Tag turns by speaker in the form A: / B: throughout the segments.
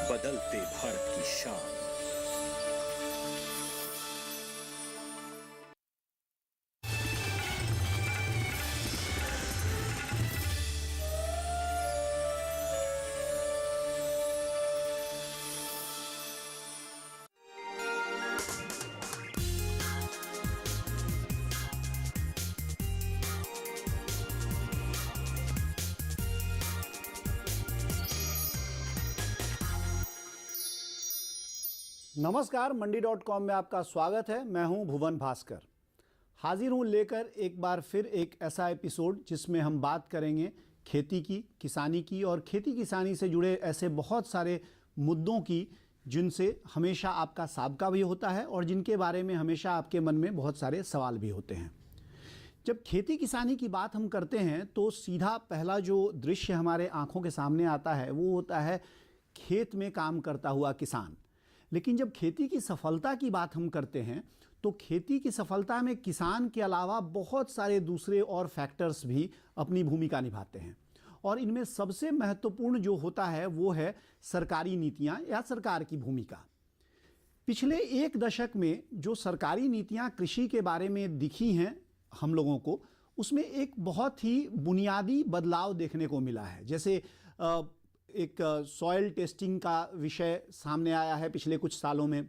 A: बदलते भारत की शान।
B: नमस्कार, मंडी.com में आपका स्वागत है। मैं हूं भुवन भास्कर। हाजिर हूं लेकर एक बार फिर एक ऐसा एपिसोड जिसमें हम बात करेंगे खेती की, किसानी की और खेती किसानी से जुड़े ऐसे बहुत सारे मुद्दों की जिनसे हमेशा आपका साबका भी होता है और जिनके बारे में हमेशा आपके मन में बहुत सारे सवाल भी होते हैं। जब खेती किसानी की बात हम करते हैं तो सीधा पहला जो दृश्य हमारे आंखों के सामने आता है वो होता है खेत में काम करता हुआ किसान। लेकिन जब खेती की सफलता की बात हम करते हैं तो खेती की सफलता में किसान के अलावा बहुत सारे दूसरे और फैक्टर्स भी अपनी भूमिका निभाते हैं और इनमें सबसे महत्वपूर्ण जो होता है वो है सरकारी नीतियां या सरकार की भूमिका। पिछले एक दशक में जो सरकारी नीतियां कृषि के बारे में दिखी हैं हम लोगों को, उसमें एक बहुत ही बुनियादी बदलाव देखने को मिला है। जैसे एक सॉइल टेस्टिंग का विषय सामने आया है पिछले कुछ सालों में।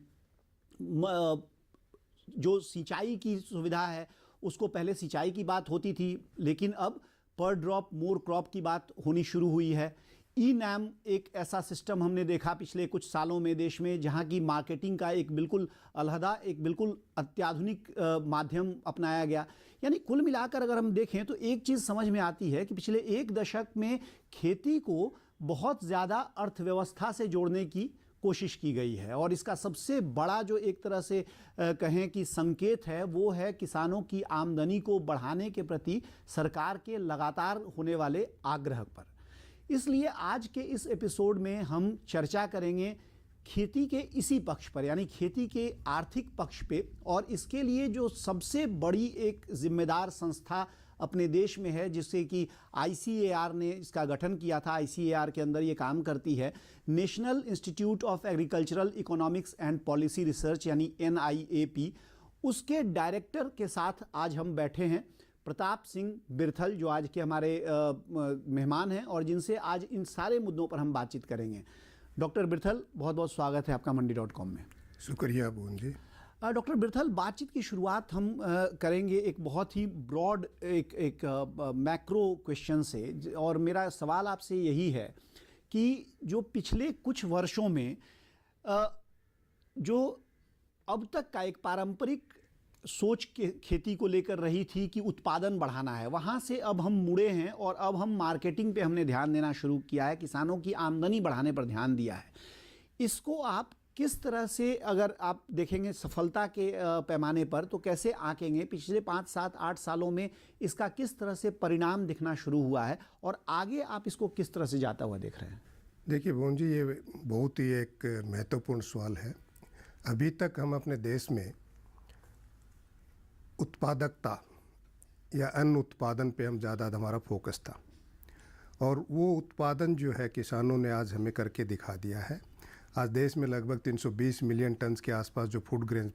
B: जो सिंचाई की सुविधा है उसको पहले सिंचाई की बात होती थी, लेकिन अब पर ड्रॉप मोर क्रॉप की बात होनी शुरू हुई है। ई-नैम एक ऐसा सिस्टम हमने देखा पिछले कुछ सालों में देश में, जहां की मार्केटिंग का एक बिल्कुल अलहदा, एक बिल्कुल अत्याधुनिक माध्यम अपनाया गया। यानी कुल मिलाकर अगर हम देखें तो एक चीज़ समझ में आती है कि पिछले एक दशक में खेती को बहुत ज़्यादा अर्थव्यवस्था से जोड़ने की कोशिश की गई है और इसका सबसे बड़ा जो एक तरह से कहें कि संकेत है वो है किसानों की आमदनी को बढ़ाने के प्रति सरकार के लगातार होने वाले आग्रह पर। इसलिए आज के इस एपिसोड में हम चर्चा करेंगे खेती के इसी पक्ष पर, यानी खेती के आर्थिक पक्ष पे, और इसके लिए जो सबसे बड़ी एक जिम्मेदार संस्था अपने देश में है जिससे कि ICAR ने इसका गठन किया था। ICAR के अंदर ये काम करती है national institute of agricultural economics and policy research यानी NIAP। उसके डायरेक्टर के साथ आज हम बैठे हैं प्रताप सिंह बिरथल, जो आज के हमारे मेहमान हैं और जिनसे आज इन सारे मुद्दों पर हम बातचीत करेंगे। डॉक्टर बिरथल, बहुत बहुत स्वागत है आपका मंडी.com में।
C: शुक्रिया भुवन जी।
B: डॉक्टर बिरथल, बातचीत की शुरुआत हम करेंगे एक बहुत ही ब्रॉड एक मैक्रो क्वेश्चन से, और मेरा सवाल आपसे यही है कि जो पिछले कुछ वर्षों में जो अब तक का एक पारंपरिक सोच के खेती को लेकर रही थी कि उत्पादन बढ़ाना है, वहाँ से अब हम मुड़े हैं और अब हम मार्केटिंग पे हमने ध्यान देना शुरू किया है, किसानों की आमदनी बढ़ाने पर ध्यान दिया है। इसको आप किस तरह से, अगर आप देखेंगे सफलता के पैमाने पर, तो कैसे आंकेंगे पिछले 5, 7, 8 सालों में इसका किस तरह से परिणाम दिखना शुरू हुआ है और आगे आप इसको किस तरह से जाता हुआ देख रहे हैं?
C: देखिए भुवन जी, ये बहुत ही एक महत्वपूर्ण सवाल है। अभी तक हम अपने देश में उत्पादकता या अन्न उत्पादन पे हम ज़्यादा हमारा फोकस था और वो उत्पादन जो है किसानों ने आज हमें करके दिखा दिया है। आज देश में लगभग 320 मिलियन टन के आसपास जो फूड ग्रेन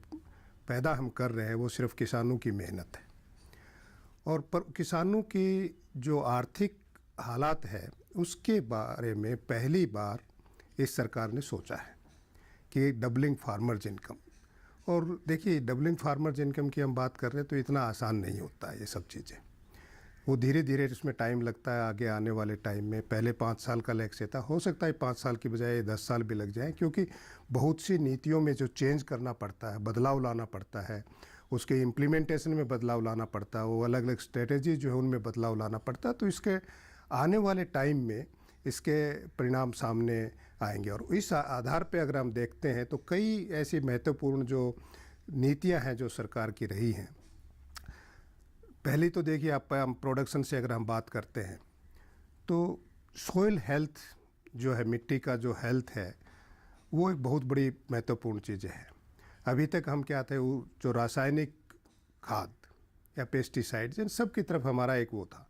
C: पैदा हम कर रहे हैं वो सिर्फ किसानों की मेहनत है। और पर किसानों की जो आर्थिक हालात है उसके बारे में पहली बार इस सरकार ने सोचा है कि डबलिंग फार्मर्स इनकम। और देखिए, डबलिंग फार्मर्स इनकम की हम बात कर रहे हैं तो इतना आसान नहीं होता है ये सब चीज़ें। वो धीरे धीरे इसमें टाइम लगता है। आगे आने वाले टाइम में पहले 5 साल का लक्ष्य था, हो सकता है 5 साल की बजाय 10 साल भी लग जाए, क्योंकि बहुत सी नीतियों में जो चेंज करना पड़ता है, बदलाव लाना पड़ता है, उसके इम्प्लीमेंटेशन में बदलाव लाना पड़ता है, वो अलग अलग स्ट्रेटजी जो है उनमें बदलाव लाना पड़ता है। तो इसके आने वाले टाइम में इसके परिणाम सामने आएंगे। और इस आधार पे अगर हम देखते हैं तो कई ऐसी महत्वपूर्ण जो नीतियां हैं जो सरकार की रही हैं। पहली तो देखिए, आप हम प्रोडक्शन से अगर हम बात करते हैं तो सॉइल हेल्थ जो है, मिट्टी का जो हेल्थ है, वो एक बहुत बड़ी महत्वपूर्ण चीज़ है। अभी तक हम क्या थे, वो जो रासायनिक खाद या पेस्टिसाइड्स, इन सब की तरफ हमारा एक वो था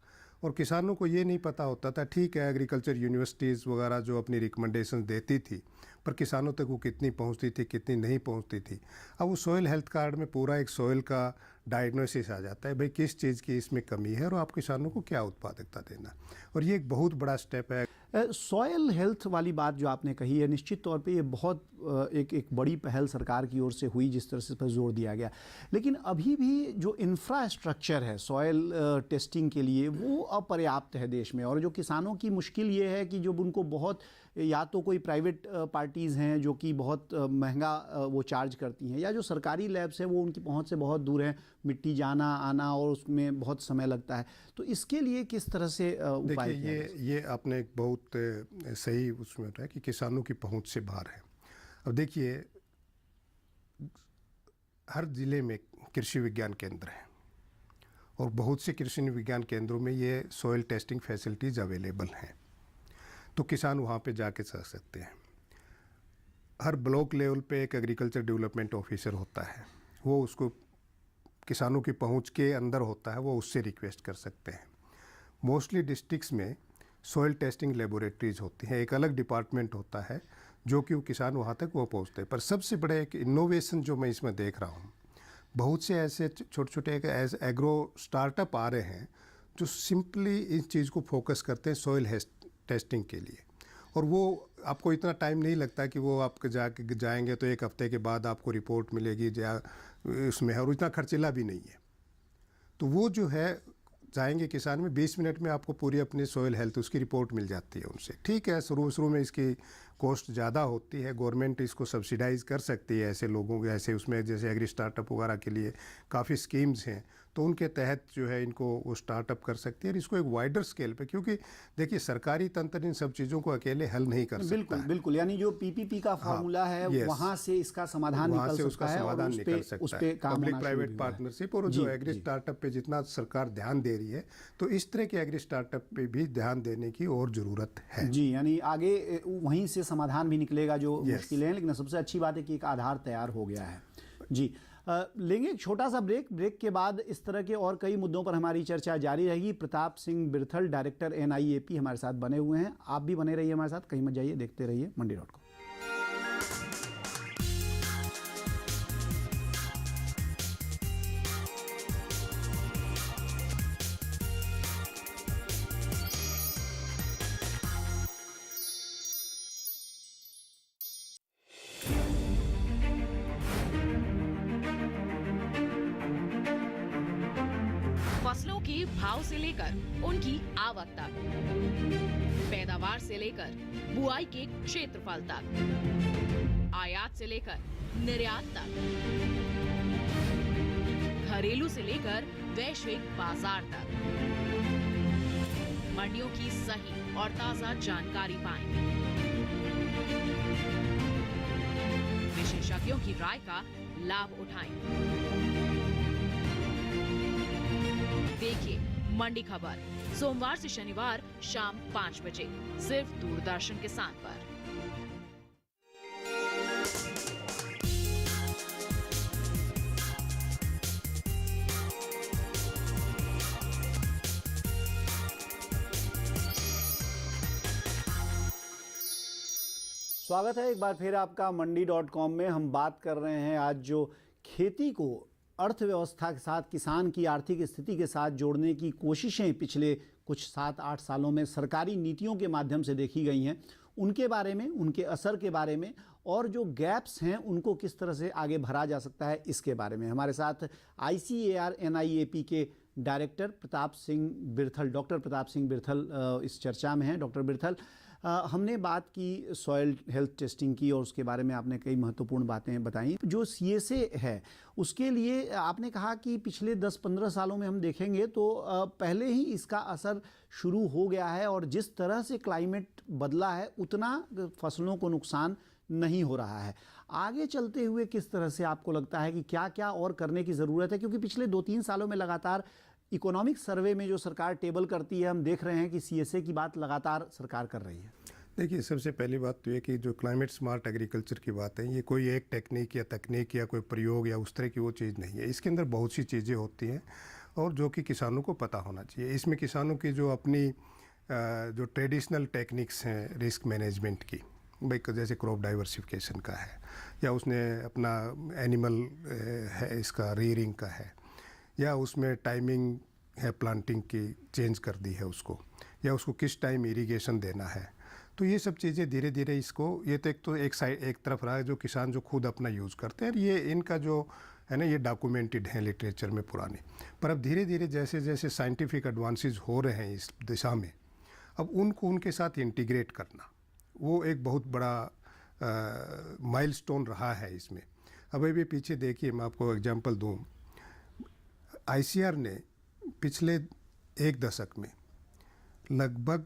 C: और किसानों को ये नहीं पता होता था। ठीक है, एग्रीकल्चर यूनिवर्सिटीज़ वगैरह जो अपनी रिकमेंडेशन देती थी, पर किसानों तक वो कितनी पहुंचती थी, कितनी नहीं पहुंचती थी। अब वो सॉइल हेल्थ कार्ड में पूरा एक सॉइल का डायग्नोसिस आ जाता है, भाई किस चीज़ की इसमें कमी है और आप किसानों को क्या उत्पादकता देना। और ये एक बहुत बड़ा स्टेप है।
B: सॉयल हेल्थ वाली बात जो आपने कही है, निश्चित तौर पे ये बहुत एक बड़ी पहल सरकार की ओर से हुई, जिस तरह से इस पर जोर दिया गया। लेकिन अभी भी जो इंफ्रास्ट्रक्चर है सॉयल टेस्टिंग के लिए वो अपर्याप्त है देश में। और जो किसानों की मुश्किल ये है कि जब उनको बहुत, या तो कोई प्राइवेट पार्टीज़ हैं जो कि बहुत महंगा वो चार्ज करती हैं, या जो सरकारी लैब्स हैं वो उनकी पहुंच से बहुत दूर हैं, मिट्टी जाना आना और उसमें बहुत समय लगता है। तो इसके लिए किस तरह से उपाय किया जाए?
C: ये आपने एक बहुत सही उसमें बताया कि किसानों की पहुंच से बाहर है। अब देखिए, हर ज़िले में कृषि विज्ञान केंद्र हैं और बहुत से कृषि विज्ञान केंद्रों में ये सॉइल टेस्टिंग फैसिलिटीज़ अवेलेबल हैं, तो किसान वहाँ पे जाके कर सकते हैं। हर ब्लॉक लेवल पे एक एग्रीकल्चर डेवलपमेंट ऑफिसर होता है, वो उसको किसानों की पहुँच के अंदर होता है, वो उससे रिक्वेस्ट कर सकते हैं। मोस्टली डिस्ट्रिक्ट्स में सॉइल टेस्टिंग लेबोरेटरीज होती हैं, एक अलग डिपार्टमेंट होता है जो कि वो किसान वहाँ तक वो पहुँचते हैं। पर सबसे बड़ा एक इनोवेशन जो मैं इसमें देख रहा हूँ, बहुत से ऐसे छोटे छोटे एग्रो स्टार्टअप आ रहे हैं जो सिंपली इस चीज़ को फोकस करते हैं सॉइल टेस्टिंग के लिए। और वो आपको इतना टाइम नहीं लगता कि वो आप जाएंगे तो एक हफ्ते के बाद आपको रिपोर्ट मिलेगी या उसमें है, और इतना खर्चीला भी नहीं है। तो वो जो है जाएंगे किसान में 20 मिनट में आपको पूरी अपनी सॉइल हेल्थ उसकी रिपोर्ट मिल जाती है उनसे। ठीक है, शुरू में इसकी कॉस्ट ज़्यादा होती है, गवर्नमेंट इसको सब्सिडाइज़ कर सकती है ऐसे लोगों के, ऐसे उसमें जैसे एग्री स्टार्टअप वगैरह के लिए काफ़ी स्कीम्स हैं, तो उनके तहत जो है इनको वो स्टार्टअप कर सकती है। और इसको एक वाइडर स्केल पे, क्योंकि देखिए सरकारी तंत्र इन सब चीज़ों को अकेले हल नहीं कर सकता।
B: बिल्कुल बिल्कुल, यानी जो पीपीपी का फार्मूला है वहाँ से इसका समाधान निकल सकता है और उस पे काम
C: पब्लिक प्राइवेट पार्टनर्शिप। और जो एग्री स्टार्टअप पे जितना सरकार ध्यान दे रही है, तो इस तरह के एग्री स्टार्टअप पे भी ध्यान देने की और ज़रूरत है
B: जी। यानी आगे वहीं से समाधान भी निकलेगा जो मुश्किलें हैं, लेकिन सबसे अच्छी बात है कि एक आधार तैयार हो गया है जी। लेंगे एक छोटा सा ब्रेक के बाद इस तरह के और कई मुद्दों पर हमारी चर्चा जारी रहेगी। प्रताप सिंह बिरथल, डायरेक्टर NIAP हमारे साथ बने हुए हैं। आप भी बने रहिए हमारे साथ, कहीं मत जाइए, देखते रहिए मंडी.com।
D: फसलों के भाव से लेकर उनकी आवक तक, पैदावार से लेकर बुआई के क्षेत्रफल तक, आयात से लेकर निर्यात तक, घरेलू से लेकर वैश्विक बाजार तक, मंडियों की सही और ताजा जानकारी पाएं। विशेषज्ञों की राय का लाभ उठाएं। देखिए मंडी खबर सोमवार से शनिवार शाम 5 बजे सिर्फ दूरदर्शन किसान पर।
B: स्वागत है एक बार फिर आपका मंडी.com में। हम बात कर रहे हैं आज जो खेती को अर्थव्यवस्था के साथ, किसान की आर्थिक स्थिति के साथ जोड़ने की कोशिशें पिछले कुछ 7-8 सालों में सरकारी नीतियों के माध्यम से देखी गई हैं, उनके बारे में, उनके असर के बारे में, और जो गैप्स हैं उनको किस तरह से आगे भरा जा सकता है, इसके बारे में हमारे साथ ICAR NIAP के डायरेक्टर प्रताप सिंह बिरथल, डॉक्टर प्रताप सिंह बिरथल इस चर्चा में हैं। डॉक्टर बिरथल, हमने बात की सॉइल हेल्थ टेस्टिंग की और उसके बारे में आपने कई महत्वपूर्ण बातें बताई। जो CSA है उसके लिए आपने कहा कि पिछले 10-15 सालों में हम देखेंगे तो पहले ही इसका असर शुरू हो गया है, और जिस तरह से क्लाइमेट बदला है उतना फसलों को नुकसान नहीं हो रहा है। आगे चलते हुए किस तरह से आपको लगता है कि क्या क्या और करने की ज़रूरत है? क्योंकि पिछले 2-3 सालों में लगातार इकोनॉमिक सर्वे में जो सरकार टेबल करती है, हम देख रहे हैं कि CSA की बात लगातार सरकार कर रही है।
C: देखिए, सबसे पहली बात तो ये कि जो क्लाइमेट स्मार्ट एग्रीकल्चर की बात है, ये कोई एक टेक्निक या तकनीक या कोई प्रयोग या उस तरह की वो चीज़ नहीं है। इसके अंदर बहुत सी चीज़ें होती हैं और जो कि किसानों को पता होना चाहिए। इसमें किसानों की जो अपनी जो ट्रेडिशनल टेक्निक्स हैं रिस्क मैनेजमेंट की, भाई जैसे क्रॉप डाइवर्सिफिकेशन का है, या उसने अपना एनिमल है इसका रीयरिंग का है, या उसमें टाइमिंग है प्लांटिंग की चेंज कर दी है उसको, या उसको किस टाइम इरिगेशन देना है। तो ये सब चीज़ें धीरे धीरे इसको, ये तो एक तरफ रहा है जो किसान जो खुद अपना यूज़ करते हैं, ये इनका जो है ना ये डॉक्यूमेंटेड है लिटरेचर में पुराने। पर अब धीरे धीरे जैसे जैसे साइंटिफिक एडवांसेस हो रहे हैं इस दिशा में, अब उनको उनके साथ इंटीग्रेट करना वो एक बहुत बड़ा माइलस्टोन रहा है इसमें। अब अभी पीछे देखिए, मैं आपको एग्जांपल दूं, ICAR ने पिछले एक दशक में लगभग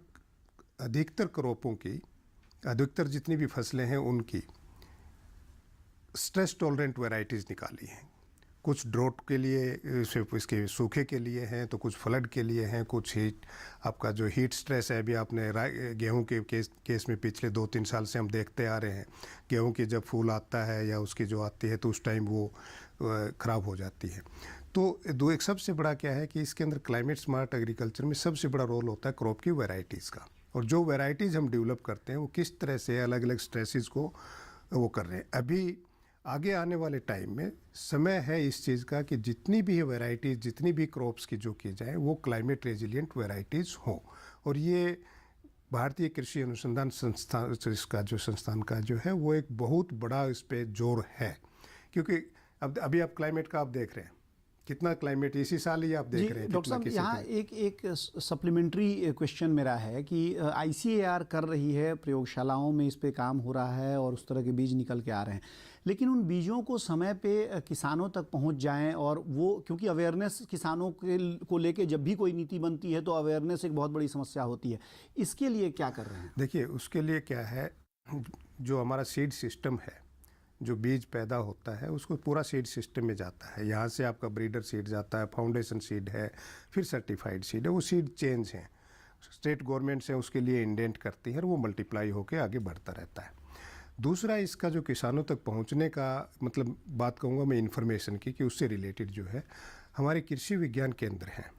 C: अधिकतर क्रॉपों की, अधिकतर जितनी भी फसलें हैं उनकी स्ट्रेस टॉलरेंट वैरायटीज़ निकाली हैं। कुछ ड्रोट के लिए, इसके सूखे के लिए हैं, तो कुछ फ्लड के लिए हैं, कुछ हीट, आपका जो हीट स्ट्रेस है, अभी आपने गेहूं के केस में पिछले 2-3 साल से हम देखते आ रहे हैं, गेहूं की जब फूल आता है या उसकी जो आती है तो उस टाइम वो ख़राब हो जाती है। तो एक सबसे बड़ा क्या है कि इसके अंदर क्लाइमेट स्मार्ट एग्रीकल्चर में सबसे बड़ा रोल होता है क्रॉप की वैरायटीज़ का, और जो वैरायटीज़ हम डेवलप करते हैं वो किस तरह से अलग अलग स्ट्रेसेस को वो कर रहे हैं। अभी आगे आने वाले टाइम में समय है इस चीज़ का कि जितनी भी वैरायटीज़, जितनी भी क्रॉप्स की जो की जाए वो क्लाइमेट रेजिलिएंट वैरायटीज़ हों। और ये भारतीय कृषि अनुसंधान संस्थान इसका जो संस्थान का जो है वो एक बहुत बड़ा इस पर जोर है, क्योंकि अब अभी आप क्लाइमेट का आप देख रहे हैं कितना क्लाइमेट इसी साल ही आप देख रहे हैं।
B: डॉक्टर साहब, यहाँ एक सप्लीमेंट्री क्वेश्चन मेरा है कि ICAR कर रही है, प्रयोगशालाओं में इस पे काम हो रहा है और उस तरह के बीज निकल के आ रहे हैं, लेकिन उन बीजों को समय पे किसानों तक पहुंच जाएं, और वो क्योंकि अवेयरनेस किसानों को लेके जब भी कोई नीति बनती है तो अवेयरनेस एक बहुत बड़ी समस्या होती है, इसके लिए क्या कर रहे हैं?
C: देखिए, उसके लिए क्या है, जो हमारा सीड सिस्टम है, जो बीज पैदा होता है उसको पूरा सीड सिस्टम में जाता है। यहाँ से आपका ब्रीडर सीड जाता है, फाउंडेशन सीड है, फिर सर्टिफाइड सीड है, वो सीड चेंज हैं, स्टेट गवर्नमेंट से उसके लिए इंडेंट करती है और वो मल्टीप्लाई होकर आगे बढ़ता रहता है। दूसरा, इसका जो किसानों तक पहुँचने का मतलब बात कहूँगा मैं इन्फॉर्मेशन की, कि उससे रिलेटेड जो है हमारे कृषि विज्ञान केंद्र हैं,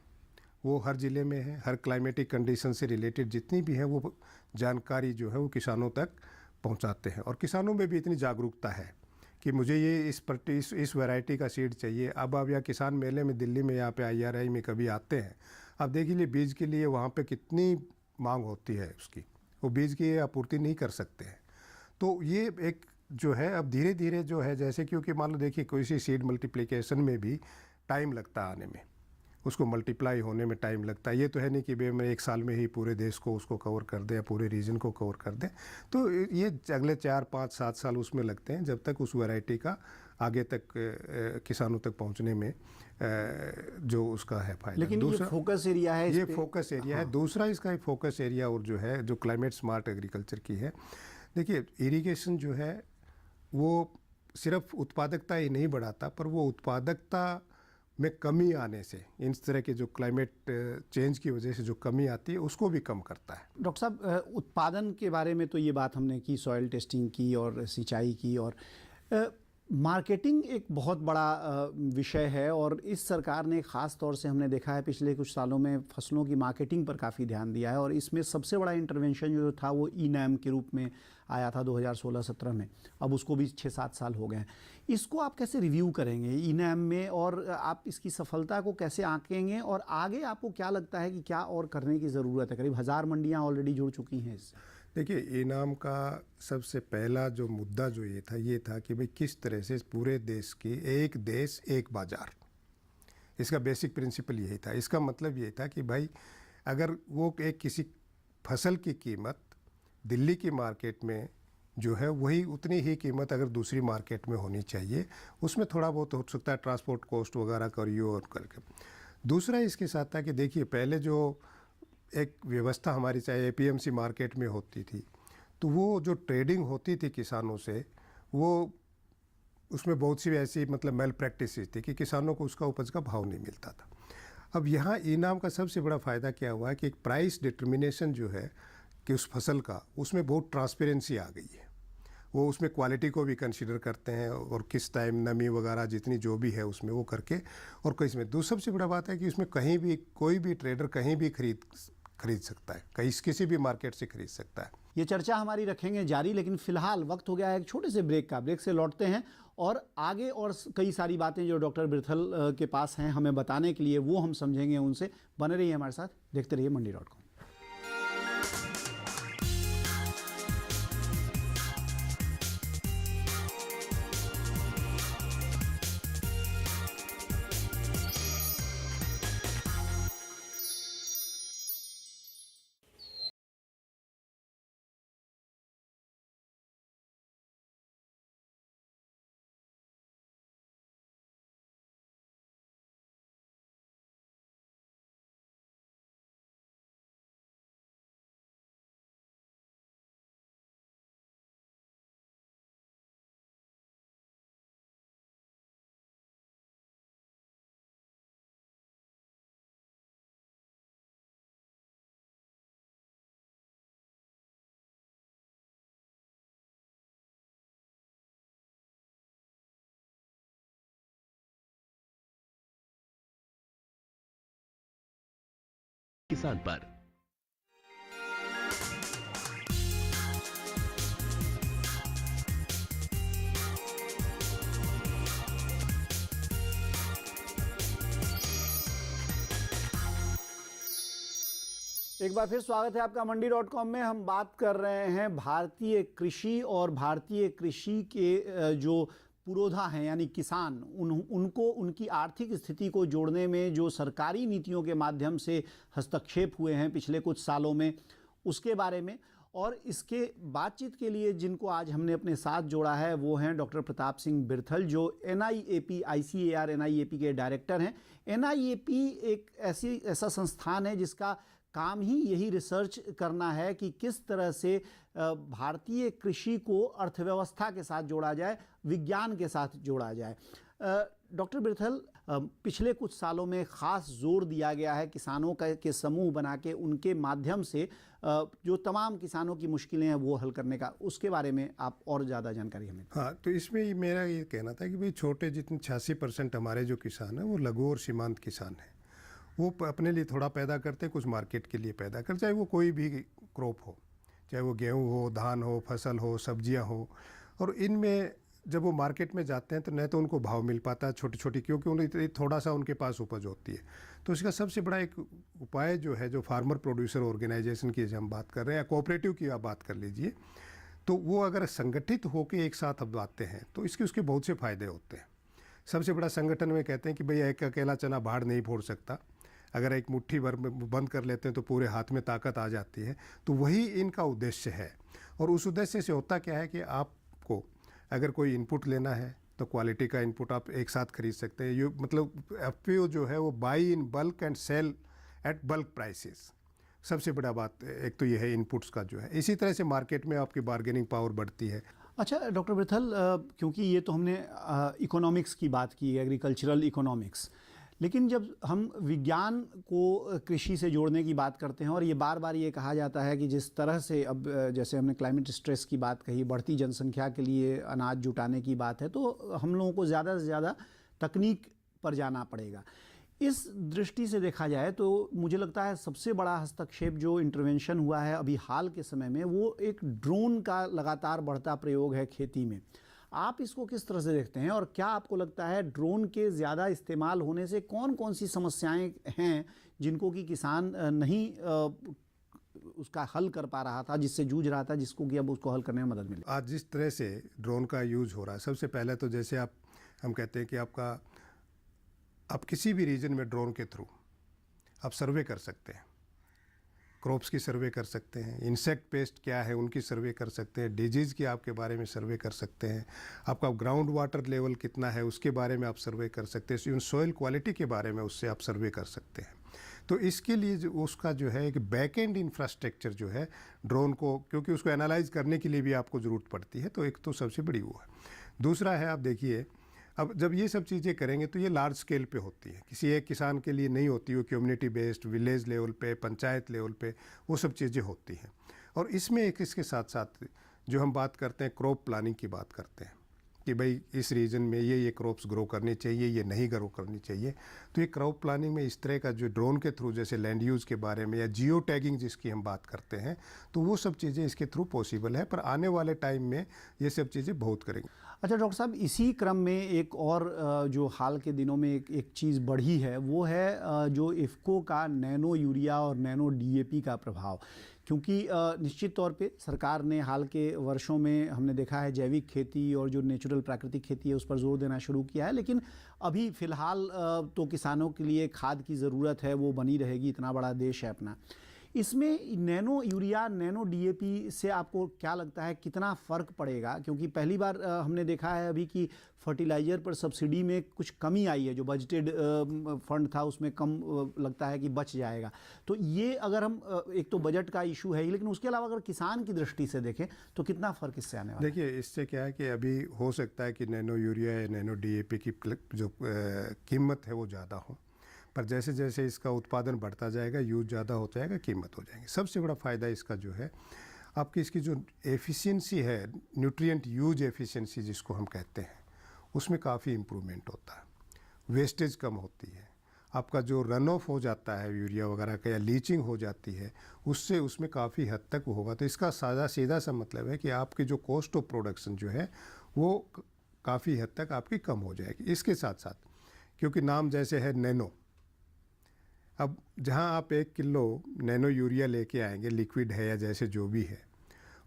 C: वो हर ज़िले में है। हर क्लाइमेटिक कंडीशन से रिलेटेड जितनी भी है वो जानकारी जो है वो किसानों तक पहुंचाते हैं, और किसानों में भी इतनी जागरूकता है कि मुझे ये इस वैरायटी का सीड चाहिए। अब आप या किसान मेले में दिल्ली में यहाँ पे IRI में कभी आते हैं, आप देख लीजिए बीज के लिए वहाँ पे कितनी मांग होती है उसकी, वो बीज की आपूर्ति नहीं कर सकते हैं। तो ये एक जो है अब धीरे धीरे जो है, जैसे क्योंकि मान लो देखिए कोई सी सीड मल्टीप्लिकेशन में भी टाइम लगता है आने में, उसको मल्टीप्लाई होने में टाइम लगता है। ये तो है नहीं कि भाई मैं 1 साल में ही पूरे देश को उसको कवर कर दें या पूरे रीजन को कवर कर दें। तो ये अगले 4, 5, 7 साल उसमें लगते हैं जब तक उस वैरायटी का आगे तक किसानों तक पहुंचने में जो उसका है फायदा।
B: लेकिन दूसरा, ये फोकस एरिया है,
C: ये फोकस एरिया है। दूसरा इसका फोकस एरिया और जो है जो क्लाइमेट स्मार्ट एग्रीकल्चर की है, देखिए इरिगेशन जो है वो सिर्फ उत्पादकता ही नहीं बढ़ाता, पर वो उत्पादकता में कमी आने से, इन तरह के जो क्लाइमेट चेंज की वजह से जो कमी आती है उसको भी कम करता है।
B: डॉक्टर साहब, उत्पादन के बारे में तो ये बात हमने की, सॉइल टेस्टिंग की और सिंचाई की, और मार्केटिंग एक बहुत बड़ा विषय है, और इस सरकार ने ख़ास तौर से हमने देखा है पिछले कुछ सालों में फसलों की मार्केटिंग पर काफ़ी ध्यान दिया है, और इसमें सबसे बड़ा इंटरवेंशन जो था वो E-NAM के रूप में आया था 2016-17 में। अब उसको भी 6-7 साल हो गए हैं। इसको आप कैसे रिव्यू करेंगे E-NAM में, और आप इसकी सफलता को कैसे आंकेंगे, और आगे आपको क्या लगता है कि क्या और करने की ज़रूरत है? करीब 1000 मंडियाँ ऑलरेडी जुड़ चुकी हैं इससे।
C: देखिए, E-NAM का सबसे पहला जो मुद्दा जो ये था कि भाई किस तरह से पूरे देश की एक देश एक बाज़ार, इसका बेसिक प्रिंसिपल यही था। इसका मतलब ये था कि भाई अगर वो एक किसी फसल की कीमत दिल्ली की मार्केट में जो है वही उतनी ही कीमत अगर दूसरी मार्केट में होनी चाहिए, उसमें थोड़ा बहुत हो सकता है ट्रांसपोर्ट कॉस्ट वगैरह करिए और करके। दूसरा इसके साथ था कि देखिए पहले जो एक व्यवस्था हमारी चाहे APMC मार्केट में होती थी, तो वो जो ट्रेडिंग होती थी किसानों से, वो उसमें बहुत सी ऐसी मतलब मेल प्रैक्टिसेस थी कि किसानों को उसका उपज का भाव नहीं मिलता था। अब यहाँ E-NAM का सबसे बड़ा फ़ायदा क्या हुआ है कि एक प्राइस डिटर्मिनेशन जो है कि उस फसल का, उसमें बहुत ट्रांसपेरेंसी आ गई है। वो उसमें क्वालिटी को भी कंसीडर करते हैं, और किस टाइम नमी वगैरह जितनी जो भी है उसमें वो करके, और कहीं इसमें सबसे बड़ा बात है कि उसमें कहीं भी कोई भी ट्रेडर कहीं भी खरीद सकता है, कहीं किसी भी मार्केट से खरीद सकता है।
B: ये चर्चा हमारी रखेंगे जारी, लेकिन फिलहाल वक्त हो गया है एक छोटे से ब्रेक का। ब्रेक से लौटते हैं और आगे और कई सारी बातें जो डॉक्टर बिरथल के पास हैं हमें बताने के लिए, वो हम समझेंगे उनसे। बने रहिए हमारे साथ, देखते रहिए मंडी.com।
E: किसान पर
B: एक बार फिर स्वागत है आपका मंडी.com में। हम बात कर रहे हैं भारतीय कृषि और भारतीय कृषि के जो पुरोधा हैं यानी किसान, उनको उनकी आर्थिक स्थिति को जोड़ने में जो सरकारी नीतियों के माध्यम से हस्तक्षेप हुए हैं पिछले कुछ सालों में, उसके बारे में। और इसके बातचीत के लिए जिनको आज हमने अपने साथ जोड़ा है वो हैं डॉक्टर प्रताप सिंह बिरथल, जो NIAP ICAR NIAP के डायरेक्टर हैं। NIAP एक ऐसा संस्थान है जिसका काम ही यही रिसर्च करना है कि किस तरह से भारतीय कृषि को अर्थव्यवस्था के साथ जोड़ा जाए, विज्ञान के साथ जोड़ा जाए। डॉक्टर बिरथल, पिछले कुछ सालों में ख़ास जोर दिया गया है किसानों के समूह बना के उनके माध्यम से जो तमाम किसानों की मुश्किलें हैं वो हल करने का, उसके बारे में आप और ज़्यादा जानकारी हमें।
C: हाँ, तो इसमें मेरा ये कहना था कि भाई छोटे जितने 86% हमारे जो किसान हैं वो लघु और सीमांत किसान हैं। वो अपने लिए थोड़ा पैदा करते हैं, कुछ मार्केट के लिए पैदा करते, चाहे वो कोई भी क्रॉप हो, चाहे वो गेहूँ हो, धान हो, फसल हो, सब्जियां हो। और इनमें जब वो मार्केट में जाते हैं तो न तो उनको भाव मिल पाता है छोटी छोटी, क्योंकि उन्हें थोड़ा सा उनके पास उपज होती है। तो इसका सबसे बड़ा एक उपाय जो है, जो फार्मर प्रोड्यूसर ऑर्गेनाइजेशन की हम बात कर रहे हैं या कोऑपरेटिव की आप बात कर लीजिए, तो वो अगर संगठित होकर एक साथ अब आते हैं तो उसके बहुत से फ़ायदे होते हैं। सबसे बड़ा संगठन में कहते हैं कि भाई एक अकेला चना बाढ़ नहीं फोड़ सकता, अगर एक मुट्ठी भर में बंद कर लेते हैं तो पूरे हाथ में ताकत आ जाती है। तो वही इनका उद्देश्य है। और उस उद्देश्य से होता क्या है कि आपको अगर कोई इनपुट लेना है तो क्वालिटी का इनपुट आप एक साथ खरीद सकते हैं। ये मतलब FPO जो है वो buy in bulk and sell at bulk prices. सबसे बड़ा बात एक तो ये है इनपुट्स का जो है। इसी तरह से मार्केट में आपकी बार्गेनिंग पावर बढ़ती है।
B: अच्छा डॉक्टर बिरथल, क्योंकि ये तो हमने इकोनॉमिक्स की बात की, एग्रीकल्चरल इकोनॉमिक्स, लेकिन जब हम विज्ञान को कृषि से जोड़ने की बात करते हैं और ये बार बार ये कहा जाता है कि जिस तरह से अब जैसे हमने क्लाइमेट स्ट्रेस की बात कही, बढ़ती जनसंख्या के लिए अनाज जुटाने की बात है, तो हम लोगों को ज़्यादा से ज़्यादा तकनीक पर जाना पड़ेगा। इस दृष्टि से देखा जाए तो मुझे लगता है सबसे बड़ा हस्तक्षेप जो इंटरवेंशन हुआ है अभी हाल के समय में, वो एक ड्रोन का लगातार बढ़ता प्रयोग है खेती में। आप इसको किस तरह से देखते हैं और क्या आपको लगता है ड्रोन के ज़्यादा इस्तेमाल होने से कौन कौन सी समस्याएं हैं जिनको कि किसान नहीं उसका हल कर पा रहा था, जिससे जूझ रहा था, जिसको कि अब उसको हल करने में मदद मिले?
C: आज जिस तरह से ड्रोन का यूज़ हो रहा है, सबसे पहले तो जैसे हम कहते हैं कि आप किसी भी रीजन में ड्रोन के थ्रू आप सर्वे कर सकते हैं। क्रॉप्स की सर्वे कर सकते हैं, इंसेक्ट पेस्ट क्या है उनकी सर्वे कर सकते हैं, डिजीज़ की आपके बारे में सर्वे कर सकते हैं, आपका ग्राउंड वाटर लेवल कितना है उसके बारे में आप सर्वे कर सकते हैं, सॉइल क्वालिटी के बारे में उससे आप सर्वे कर सकते हैं। तो इसके लिए उसका जो है एक बैक एंड इंफ्रास्ट्रक्चर जो है ड्रोन को, क्योंकि उसको एनालाइज करने के लिए भी आपको ज़रूरत पड़ती है, तो एक तो सबसे बड़ी वो है। दूसरा है, आप देखिए अब जब ये सब चीज़ें करेंगे तो ये लार्ज स्केल पे होती है, किसी एक किसान के लिए नहीं होती, वो कम्युनिटी बेस्ड, विलेज लेवल पे, पंचायत लेवल पे वो सब चीज़ें होती हैं। और इसमें एक इसके साथ साथ जो हम बात करते हैं क्रॉप प्लानिंग की बात करते हैं, कि भाई इस रीजन में ये क्रॉप्स ग्रो करनी चाहिए, ये नहीं ग्रो करनी चाहिए। तो ये क्रॉप प्लानिंग में इस तरह का जो ड्रोन के थ्रू, जैसे लैंड यूज़ के बारे में या जियो टैगिंग जिसकी हम बात करते हैं, तो वो सब चीज़ें इसके थ्रू पॉसिबल है। पर आने वाले टाइम में ये सब चीज़ें बहुत करेंगे।
B: अच्छा डॉक्टर साहब, इसी क्रम में एक और जो हाल के दिनों में एक चीज़ बढ़ी है वो है जो इफ़को का नैनो यूरिया और नैनो डीएपी का प्रभाव। क्योंकि निश्चित तौर पे सरकार ने हाल के वर्षों में हमने देखा है जैविक खेती और जो नेचुरल प्राकृतिक खेती है उस पर जोर देना शुरू किया है, लेकिन अभी फ़िलहाल तो किसानों के लिए खाद की ज़रूरत है, वो बनी रहेगी, इतना बड़ा देश है अपना। इसमें नैनो यूरिया, नैनो डीएपी से आपको क्या लगता है कितना फ़र्क पड़ेगा? क्योंकि पहली बार हमने देखा है अभी कि फर्टिलाइज़र पर सब्सिडी में कुछ कमी आई है, जो बजटेड फंड था उसमें कम लगता है कि बच जाएगा। तो ये अगर हम एक तो बजट का इशू है ही, लेकिन उसके अलावा अगर किसान की दृष्टि से देखें तो कितना फ़र्क इससे आने वाला है?
C: देखिए, इससे क्या है कि अभी हो सकता है कि नैनो यूरिया या नैनो डीएपी की जो कीमत है वो ज़्यादा हो, पर जैसे जैसे इसका उत्पादन बढ़ता जाएगा, यूज ज़्यादा हो जाएगा, कीमत हो जाएगी। सबसे बड़ा फ़ायदा इसका जो है आपकी इसकी जो एफिशिएंसी है, न्यूट्रिएंट यूज एफिशिएंसी जिसको हम कहते हैं, उसमें काफ़ी इम्प्रूवमेंट होता है, वेस्टेज कम होती है, आपका जो रन ऑफ हो जाता है यूरिया वगैरह का या लीचिंग हो जाती है उससे उसमें काफ़ी हद तक वो होगा। तो इसका सीधा सा मतलब है कि आपकी जो कॉस्ट ऑफ प्रोडक्शन जो है वो काफ़ी हद तक आपकी कम हो जाएगी। इसके साथ साथ क्योंकि नाम जैसे है नैनो, अब जहाँ आप 1 किलो नैनो यूरिया लेके आएंगे, लिक्विड है या जैसे जो भी है,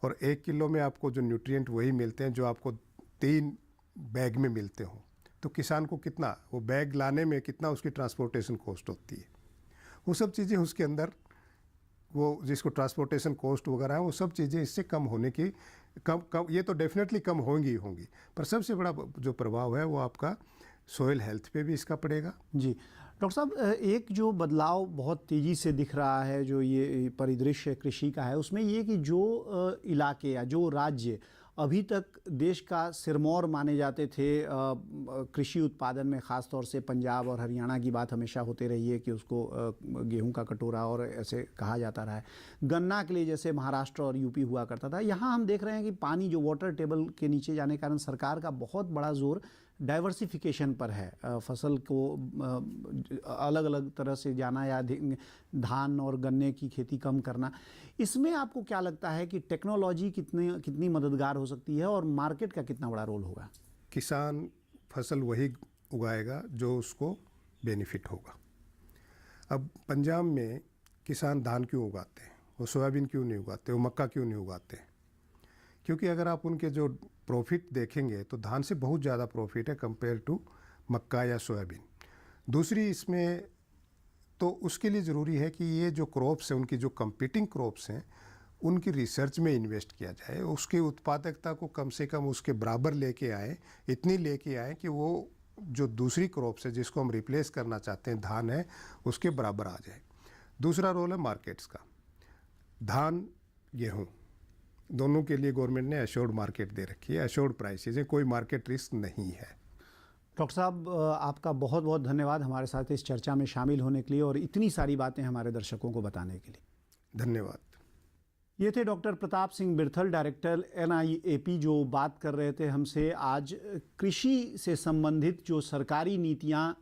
C: और 1 किलो में आपको जो न्यूट्रिएंट वही मिलते हैं जो आपको 3 बैग में मिलते हों, तो किसान को कितना, वो बैग लाने में कितना उसकी ट्रांसपोर्टेशन कॉस्ट होती है, वो सब चीज़ें उसके अंदर, वो जिसको ट्रांसपोर्टेशन कॉस्ट वगैरह है, वो सब चीज़ें इससे कम होने की कम ये तो डेफिनेटली कम होंगी होंगी। पर सबसे बड़ा जो प्रभाव है वो आपका सोइल हेल्थ पे भी इसका पड़ेगा।
B: जी डॉक्टर साहब, एक जो बदलाव बहुत तेज़ी से दिख रहा है जो ये परिदृश्य कृषि का है, उसमें ये कि जो इलाके या जो राज्य अभी तक देश का सिरमौर माने जाते थे कृषि उत्पादन में, ख़ास तौर से पंजाब और हरियाणा की बात हमेशा होते रही है कि उसको गेहूं का कटोरा और ऐसे कहा जाता रहा है। गन्ना के लिए जैसे महाराष्ट्र और यूपी हुआ करता था, यहाँ हम देख रहे हैं कि पानी जो वाटर टेबल के नीचे जाने के कारण सरकार का बहुत बड़ा जोर डाइवर्सिफिकेशन पर है, फसल को अलग अलग तरह से जाना या धान और गन्ने की खेती कम करना। इसमें आपको क्या लगता है कि टेक्नोलॉजी कितनी मददगार हो सकती है और मार्केट का कितना बड़ा रोल होगा?
C: किसान फसल वही उगाएगा जो उसको बेनिफिट होगा। अब पंजाब में किसान धान क्यों उगाते हैं, वो सोयाबीन क्यों नहीं उगाते, वो मक्का क्यों नहीं उगाते? क्योंकि अगर आप उनके जो प्रॉफिट देखेंगे तो धान से बहुत ज़्यादा प्रॉफिट है कंपेयर टू मक्का या सोयाबीन। दूसरी इसमें तो उसके लिए ज़रूरी है कि ये जो क्रॉप्स हैं, उनकी जो कंपीटिंग क्रॉप्स हैं, उनकी रिसर्च में इन्वेस्ट किया जाए, उसकी उत्पादकता को कम से कम उसके बराबर लेके आए, इतनी लेके आए कि वो जो दूसरी क्रॉप्स है जिसको हम रिप्लेस करना चाहते हैं, धान है, उसके बराबर आ जाए। दूसरा रोल है मार्केट्स का। धान गेहूँ दोनों के लिए गवर्नमेंट ने एश्योर्ड मार्केट दे रखी है, एश्योर्ड प्राइसेज है, कोई मार्केट रिस्क नहीं है।
B: डॉक्टर साहब, आपका बहुत बहुत धन्यवाद हमारे साथ इस चर्चा में शामिल होने के लिए और इतनी सारी बातें हमारे दर्शकों को बताने के लिए।
C: धन्यवाद।
B: ये थे doctor Pratap Singh Birthal, director NIAP, जो बात कर रहे थे हमसे आज कृषि से संबंधित जो सरकारी नीतियाँ,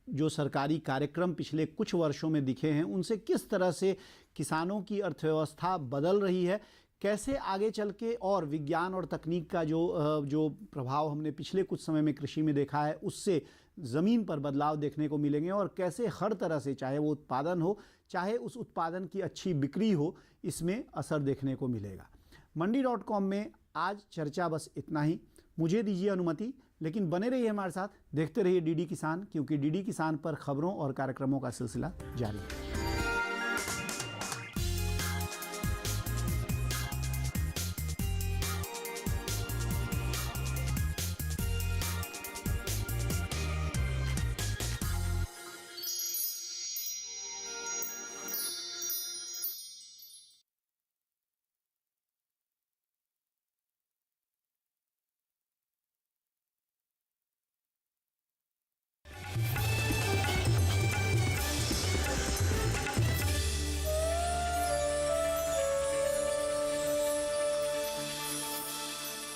B: जो सरकारी कार्यक्रम पिछले कुछ वर्षों में दिखे हैं, उनसे किस तरह से किसानों की अर्थव्यवस्था बदल रही है, कैसे आगे चल के और विज्ञान और तकनीक का जो प्रभाव हमने पिछले कुछ समय में कृषि में देखा है उससे ज़मीन पर बदलाव देखने को मिलेंगे, और कैसे हर तरह से, चाहे वो उत्पादन हो, चाहे उस उत्पादन की अच्छी बिक्री हो, इसमें असर देखने को मिलेगा। मंडी.com में आज चर्चा बस इतना ही। मुझे दीजिए अनुमति, लेकिन बने रहिए हमारे साथ, देखते रहिए DD किसान, क्योंकि DD किसान पर खबरों और कार्यक्रमों का सिलसिला जारी है।